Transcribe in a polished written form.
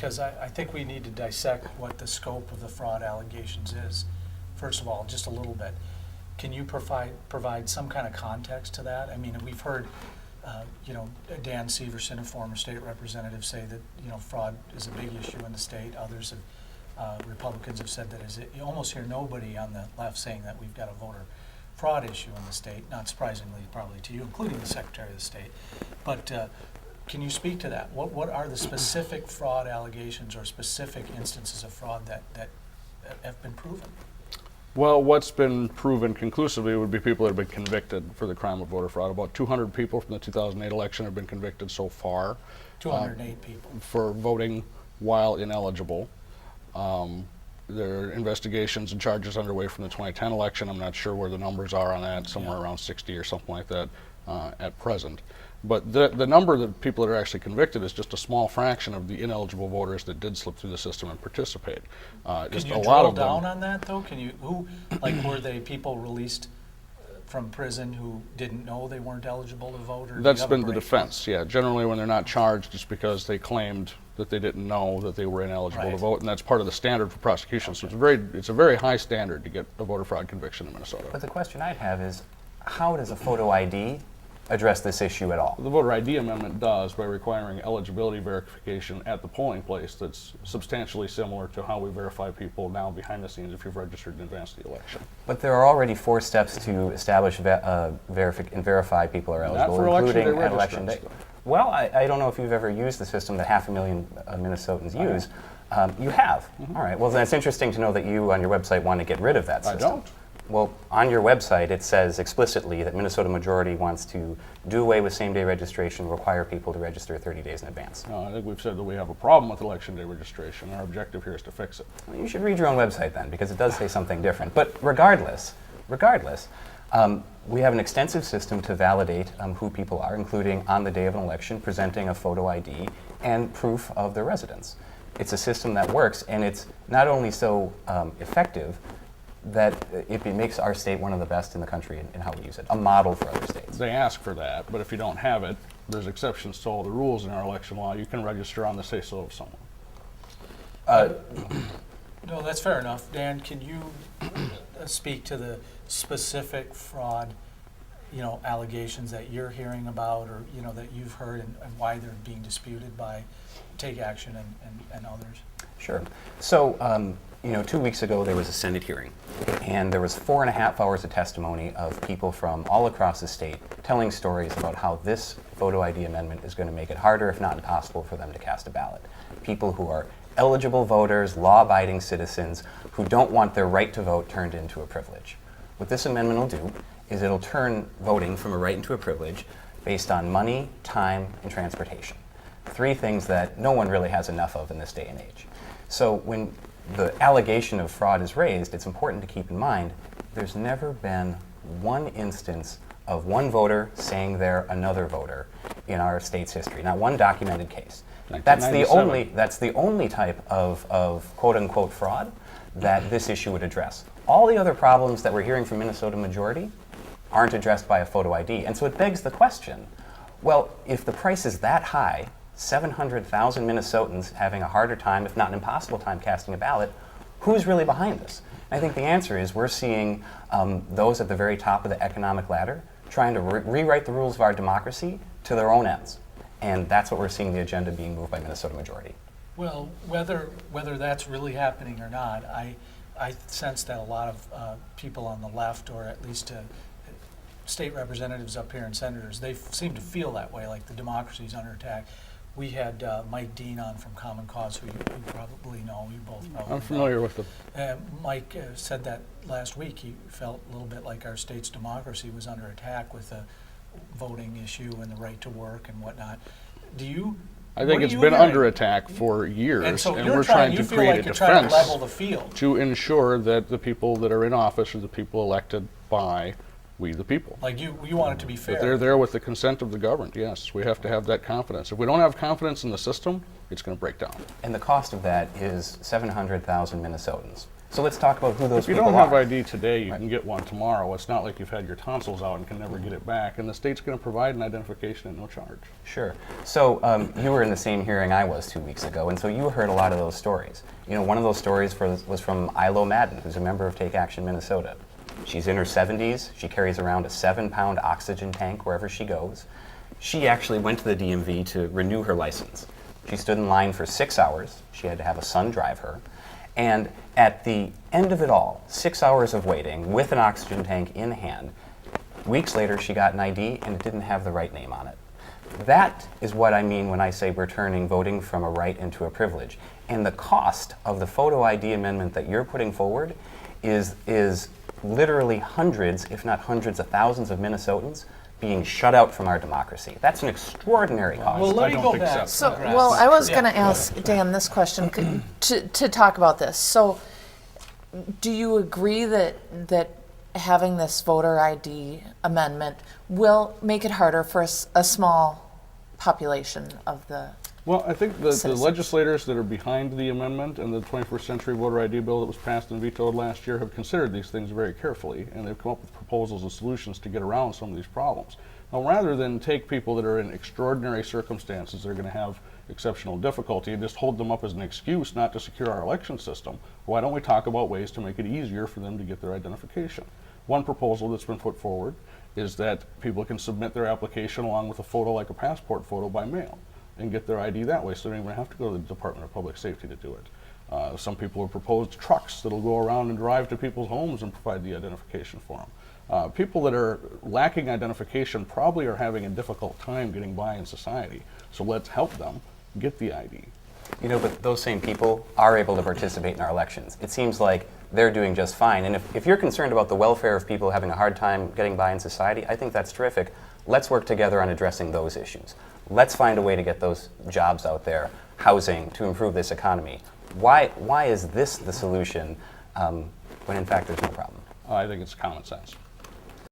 because I think we need to dissect what the scope of the fraud allegations is. First of all, just a little bit. Can you provide some kind of context to that? I mean, we've heard, Dan Severson, a former state representative, say that, fraud is a big issue in the state. Others have, Republicans have said that. You almost hear nobody on the left saying that we've got a voter fraud issue in the state, not surprisingly probably to you, including the Secretary of the State. But can you speak to that? What are the specific fraud allegations or specific instances of fraud that have been proven? Well, what's been proven conclusively would be people that have been convicted for the crime of voter fraud. About 200 people from the 2008 election have been convicted so far. 208 people. For voting while ineligible. There are investigations and charges underway from the 2010 election. I'm not sure where the numbers are on that, somewhere around 60 or something like that at present. But the number of people that are actually convicted is just a small fraction of the ineligible voters that did slip through the system and participate. Can you drill down on that, though? Were they people released from prison who didn't know they weren't eligible to vote? Or that's been the defense, yeah. Generally, when they're not charged, it's because they claimed that they didn't know that they were ineligible to vote, and that's part of the standard for prosecution. So it's a very high standard to get a voter fraud conviction in Minnesota. But the question I'd have is, how does a photo ID address this issue at all? The voter ID amendment does by requiring eligibility verification at the polling place that's substantially similar to how we verify people now behind the scenes if you've registered in advance of the election. But there are already 4 steps to establish and verify people are eligible, Not for including at election day. Well, I don't know if you've ever used the system that 500,000 Minnesotans use. You have. All right. Well, then it's interesting to know that you on your website want to get rid of that system. I don't. Well, on your website, it says explicitly that Minnesota Majority wants to do away with same-day registration, require people to register 30 days in advance. No, I think we've said that we have a problem with election day registration. Our objective here is to fix it. Well, you should read your own website then, because it does say something different. But regardless, we have an extensive system to validate who people are, including on the day of an election, presenting a photo ID and proof of their residence. It's a system that works, and it's not only so effective, that it makes our state one of the best in the country in how we use it, a model for other states. They ask for that, but if you don't have it, there's exceptions to all the rules in our election law. You can register on the say-so of someone. No, that's fair enough. Dan, can you speak to the specific fraud, allegations that you're hearing about or, that you've heard and why they're being disputed by Take Action and others? Sure. So, 2 weeks ago there was a Senate hearing, and there was 4.5 hours of testimony of people from all across the state telling stories about how this photo ID amendment is going to make it harder, if not impossible, for them to cast a ballot. People who are eligible voters, law-abiding citizens who don't want their right to vote turned into a privilege. What this amendment will do is it'll turn voting from a right into a privilege based on money, time, and transportation. 3 things that no one really has enough of in this day and age. So when the allegation of fraud is raised, it's important to keep in mind there's never been one instance of one voter saying they're another voter in our state's history, not one documented case. That's the only type of quote-unquote fraud that this issue would address. All the other problems that we're hearing from Minnesota Majority aren't addressed by a photo ID. And so it begs the question, well, if the price is that high, 700,000 Minnesotans having a harder time, if not an impossible time, casting a ballot, who's really behind this? And I think the answer is we're seeing those at the very top of the economic ladder trying to rewrite the rules of our democracy to their own ends. And that's what we're seeing the agenda being moved by Minnesota Majority. Well, whether that's really happening or not, I sense that a lot of people on the left, or at least state representatives up here and senators, they seem to feel that way, like the democracy is under attack. We had Mike Dean on from Common Cause, who you probably know. You both probably know. I'm familiar with them. Mike said that last week. He felt a little bit like our state's democracy was under attack with the voting issue and the right to work and whatnot. I think it's been under attack for years, and we're trying to create a defense to level the field to ensure that the people that are in office are the people elected by we the people. Like you want it to be fair. That they're there with the consent of the governed, yes. We have to have that confidence. If we don't have confidence in the system, it's going to break down. And the cost of that is 700,000 Minnesotans. So let's talk about who those If you people don't have are. ID today, you can get one tomorrow. It's not like you've had your tonsils out and can never get it back. And the state's going to provide an identification at no charge. Sure. So you were in the same hearing I was 2 weeks ago, and so you heard a lot of those stories. You know, one of those stories was from Ilo Madden, who's a member of Take Action Minnesota. She's in her 70s. She carries around a 7-pound oxygen tank wherever she goes. She actually went to the DMV to renew her license. She stood in line for 6 hours. She had to have a son drive her. And at the end of it all, 6 hours of waiting with an oxygen tank in hand, weeks later she got an ID and it didn't have the right name on it. That is what I mean when I say we're turning voting from a right into a privilege. And the cost of the photo ID amendment that you're putting forward is literally hundreds, if not hundreds of thousands of Minnesotans being shut out from our democracy. That's an extraordinary cost. Well, let I me don't go think back. so. So, McGrath. well, I was Yeah. going to ask Dan this question to talk about this. So, do you agree that having this voter ID amendment will make it harder for a small population of the? Well, I think the Citizens. legislators that are behind the amendment and the 21st Century Voter ID bill that was passed and vetoed last year have considered these things very carefully, and they've come up with proposals and solutions to get around some of these problems. Now, rather than take people that are in extraordinary circumstances that are going to have exceptional difficulty and just hold them up as an excuse not to secure our election system, why don't we talk about ways to make it easier for them to get their identification? One proposal that's been put forward is that people can submit their application along with a photo like a passport photo by mail and get their ID that way, so they don't even have to go to the Department of Public Safety to do it. Some people have proposed trucks that'll go around and drive to people's homes and provide the identification for them. People that are lacking identification probably are having a difficult time getting by in society, so let's help them get the ID. You know, but those same people are able to participate in our elections. It seems like they're doing just fine. And if you're concerned about the welfare of people having a hard time getting by in society, I think that's terrific. Let's work together on addressing those issues. Let's find a way to get those jobs out there, housing, to improve this economy. Why is this the solution when in fact there's no problem? I think it's common sense.